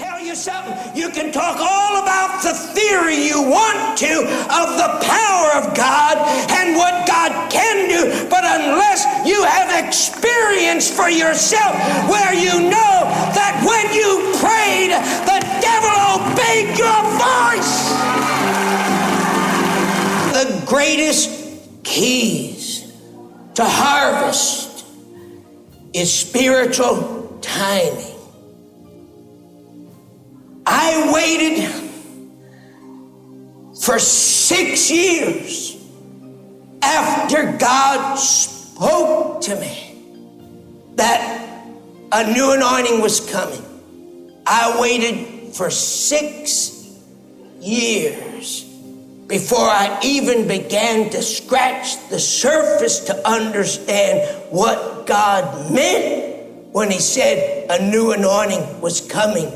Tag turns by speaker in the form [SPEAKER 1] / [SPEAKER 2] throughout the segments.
[SPEAKER 1] tell you something. You can talk all about the theory you want to of the power of God and what God can do, but unless you have experience for yourself where you know that when you prayed, the devil obeyed your voice. The greatest keys to harvest is spiritual timing. I waited for 6 years after God spoke to me that a new anointing was coming. I waited for 6 years before I even began to scratch the surface to understand what God meant when he said a new anointing was coming.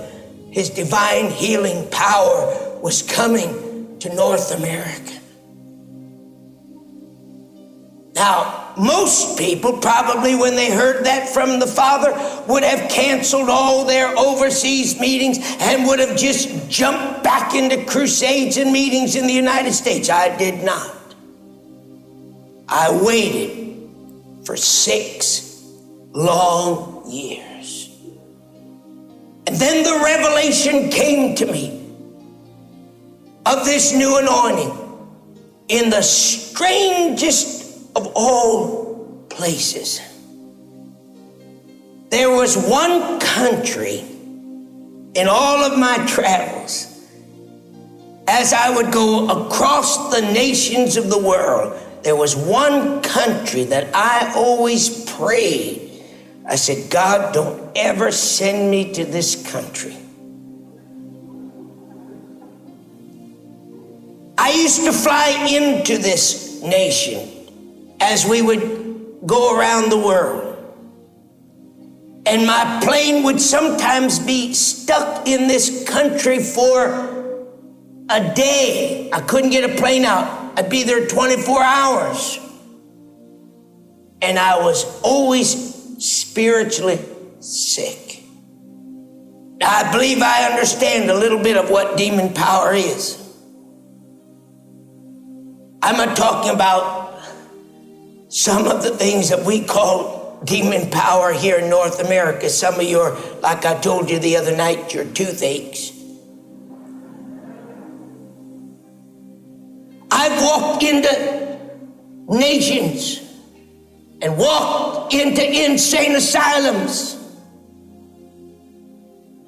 [SPEAKER 1] His divine healing power was coming to North America. Now, most people probably when they heard that from the Father would have canceled all their overseas meetings and would have just jumped back into crusades and meetings in the United States. I did not. I waited for 6 long years. And then the revelation came to me of this new anointing in the strangest of all places. There was one country in all of my travels, as I would go across the nations of the world, there was one country that I always prayed. I said, God, don't ever send me to this country. I used to fly into this nation as we would go around the world. And my plane would sometimes be stuck in this country for a day. I couldn't get a plane out. I'd be there 24 hours. And I was always spiritually sick. Now, I believe I understand a little bit of what demon power is. I'm not talking about some of the things that we call demon power here in North America. Some of your, like I told you the other night, your toothaches. I've walked into nations and walked into insane asylums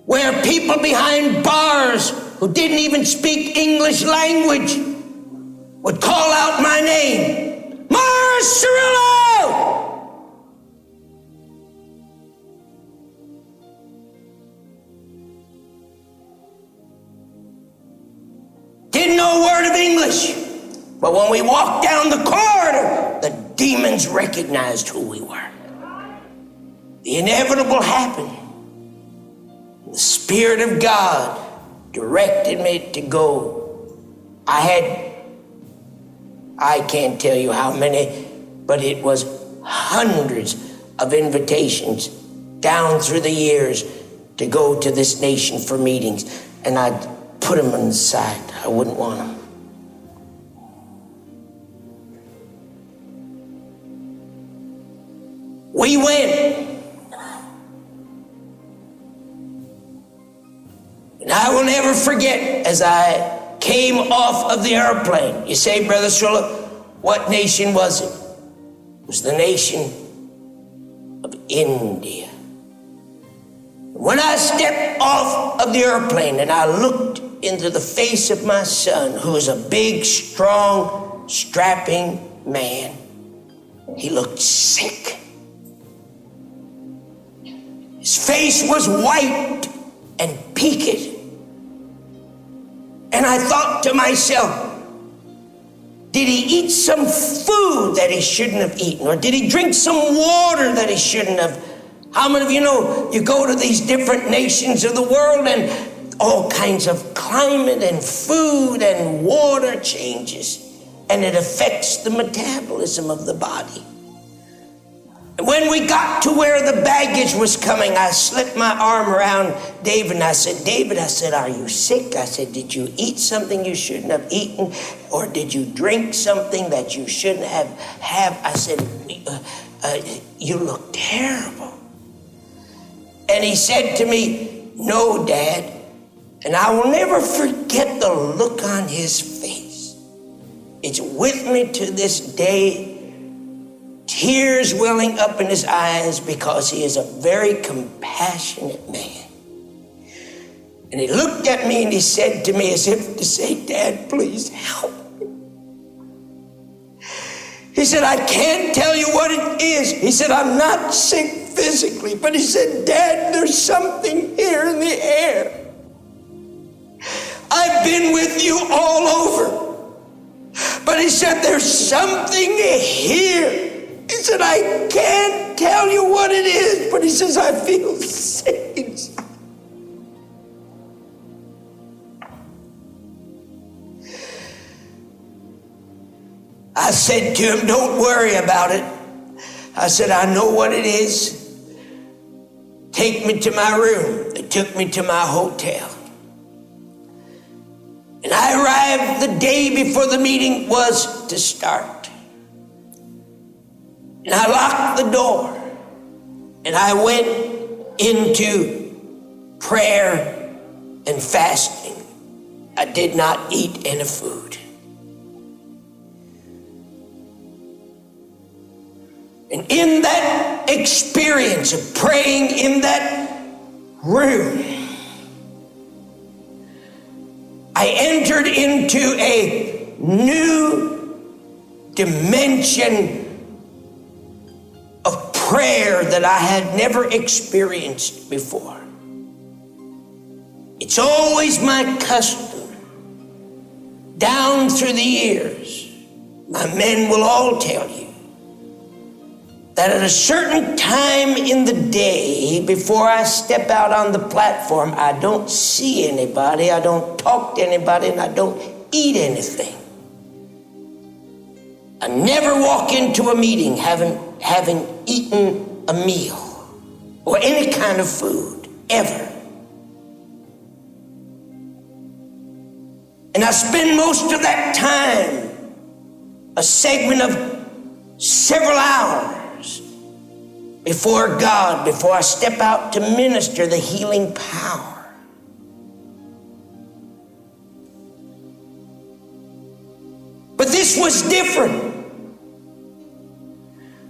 [SPEAKER 1] where people behind bars who didn't even speak English language would call out my name, Cerrullo! Didn't know a word of English, but when we walked down the corridor, the demons recognized who we were. The inevitable happened. The Spirit of God directed me to go. I can't tell you how many, but it was hundreds of invitations down through the years to go to this nation for meetings. And I'd put them on the side. I wouldn't want them. We went. And I will never forget as I came off of the airplane. You say, Brother Cerrullo, what nation was it? It was the nation of India. When I stepped off of the airplane and I looked into the face of my son, who was a big, strong, strapping man, he looked sick. His face was white and peaked. And I thought to myself, did he eat some food that he shouldn't have eaten? Or did he drink some water that he shouldn't have? How many of you know you go to these different nations of the world and all kinds of climate and food and water changes, and it affects the metabolism of the body. When we got to where the baggage was coming, I slipped my arm around David and I said, David, I said, are you sick? I said, did you eat something you shouldn't have eaten? Or did you drink something that you shouldn't have? I said, you look terrible. And he said to me, no, Dad. And I will never forget the look on his face. It's with me to this day. Tears welling up in his eyes because he is a very compassionate man. And he looked at me and he said to me as if to say, Dad, please help me. He said, I can't tell you what it is. He said, I'm not sick physically, but he said, Dad, there's something here in the air. I've been with you all over. But he said, there's something here. He said, I can't tell you what it is, but he says, I feel sick inside. I said to him, don't worry about it. I said, I know what it is. Take me to my room. They took me to my hotel. And I arrived the day before the meeting was to start. And I locked the door, and I went into prayer and fasting. I did not eat any food. And in that experience of praying in that room, I entered into a new dimension of prayer that I had never experienced before. It's always my custom, down through the years, my men will all tell you, that at a certain time in the day, before I step out on the platform, I don't see anybody, I don't talk to anybody, and I don't eat anything. I never walk into a meeting having eaten a meal or any kind of food, ever. And I spend most of that time, a segment of several hours before God, before I step out to minister the healing power. But this was different.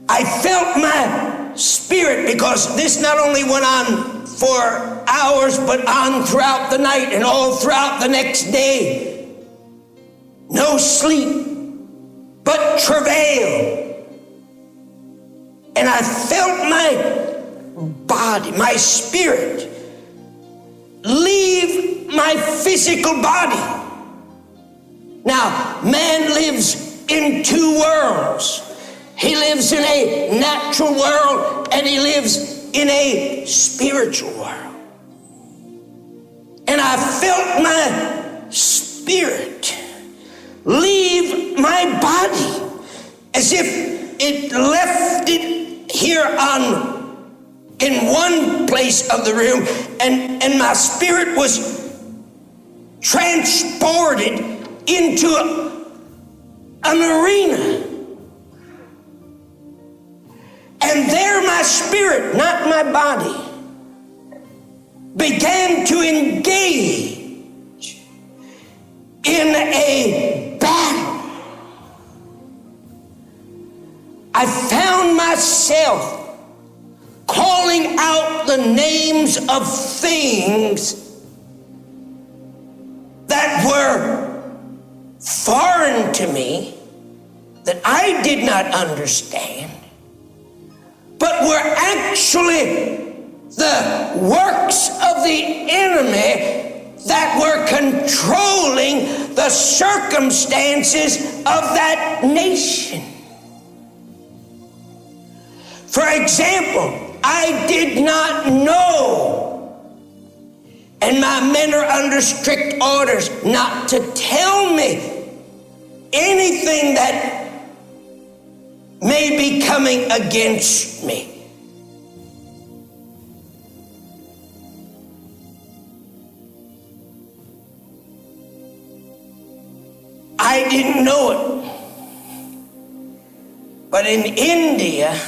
[SPEAKER 1] I felt my spirit, because this not only went on for hours, but on throughout the night and all throughout the next day. No sleep, but travail. And I felt my body, my spirit, leave my physical body. Now, man lives in two worlds. He lives in a natural world and he lives in a spiritual world. And I felt my spirit leave my body as if it left it here in one place of the room, and my spirit was transported into an arena. And there my spirit, not my body, began to engage in a battle. I found myself calling out the names of things that were foreign to me, that I did not understand, but were actually the works of the enemy that were controlling the circumstances of that nation. For example, I did not know, and my men are under strict orders not to tell me anything that may be coming against me. I didn't know it, but in India,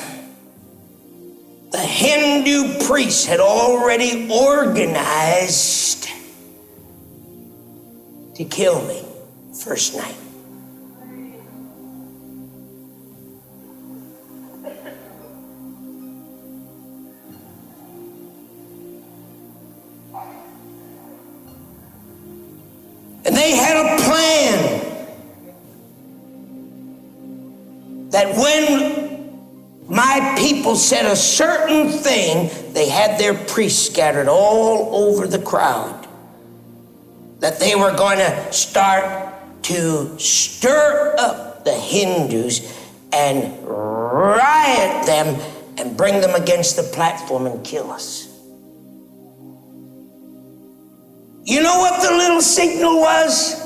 [SPEAKER 1] the Hindu priests had already organized to kill me first night. And they had a plan that when my people said a certain thing, they had their priests scattered all over the crowd, that they were going to start to stir up the Hindus and riot them and bring them against the platform and kill us. You know what the little signal was?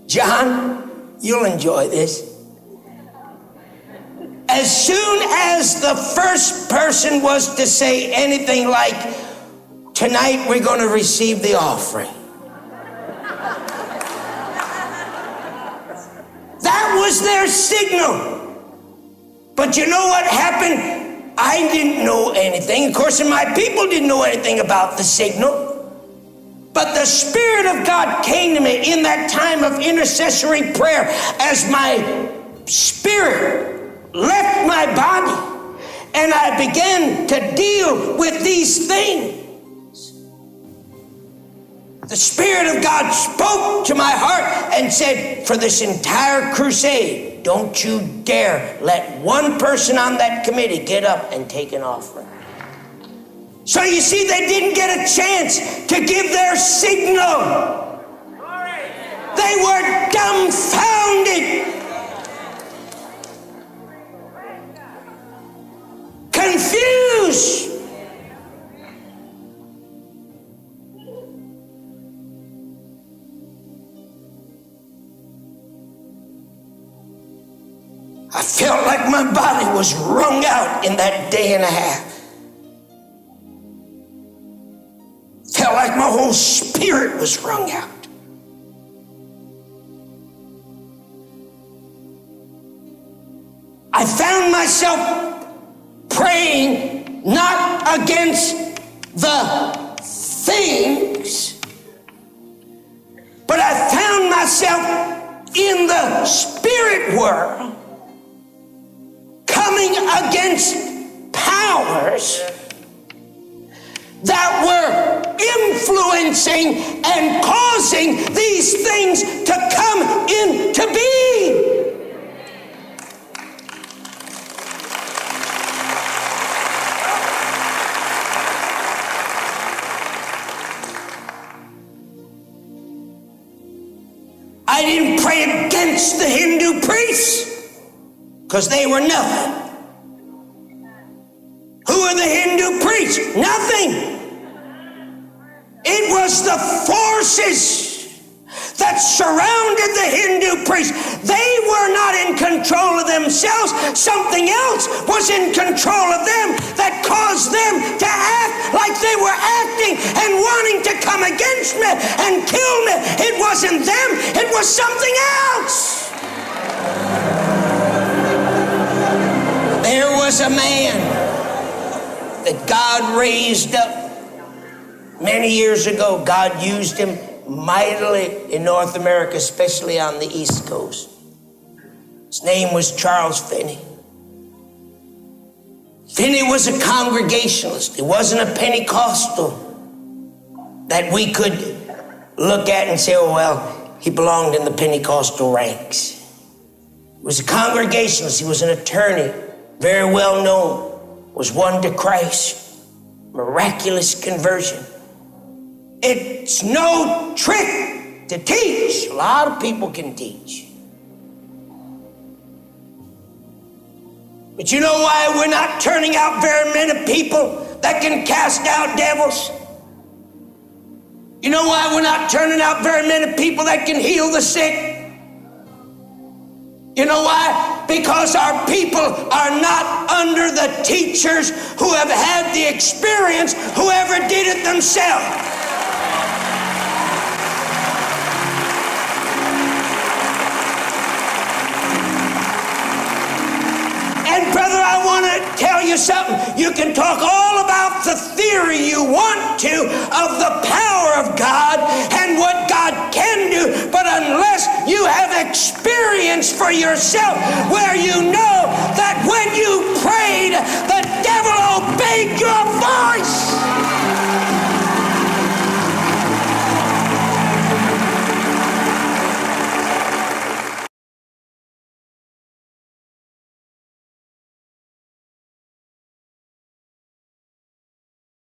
[SPEAKER 1] John, you'll enjoy this. As soon as the first person was to say anything like, tonight we're going to receive the offering, that was their signal. But you know what happened? I didn't know anything. Of course, and my people didn't know anything about the signal. But the Spirit of God came to me in that time of intercessory prayer as my spirit left my body and I began to deal with these things. The Spirit of God spoke to my heart and said, for this entire crusade, don't you dare let one person on that committee get up and take an offering. So you see, they didn't get a chance to give their signal. They were dumbfounded, confused. I felt like my body was wrung out in that day and a half. Felt like my whole spirit was wrung out. I found myself praying not against the things, but I found myself in the spirit world coming against powers that were influencing and causing these things to come into being. I didn't pray against the Hindu priests because they were nothing. Who are the Hindu priests? Nothing. It was the forces that surrounded the Hindu priests. They were not in control of themselves. Something else was in control of them that caused them to act like they were acting and wanting to come against me and kill me. It wasn't them. It was something else. There was a man that God raised up many years ago. God used him mightily in North America, especially on the East Coast. His name was Charles Finney. Finney was a Congregationalist. He wasn't a Pentecostal that we could look at and say, oh, well, he belonged in the Pentecostal ranks. He was a Congregationalist. He was an attorney, very well known. Was won to Christ, miraculous conversion. It's no trick to teach. A lot of people can teach. But you know why we're not turning out very many people that can cast out devils? You know why we're not turning out very many people that can heal the sick? You know why? Because our people are not under the teachers who have had the experience, whoever did it themselves. And brother, I want to tell you something. You can talk all about the theory you want to of the power of God and what God can do, but unless you have experience for yourself where you know that when you prayed, the devil obeyed your voice.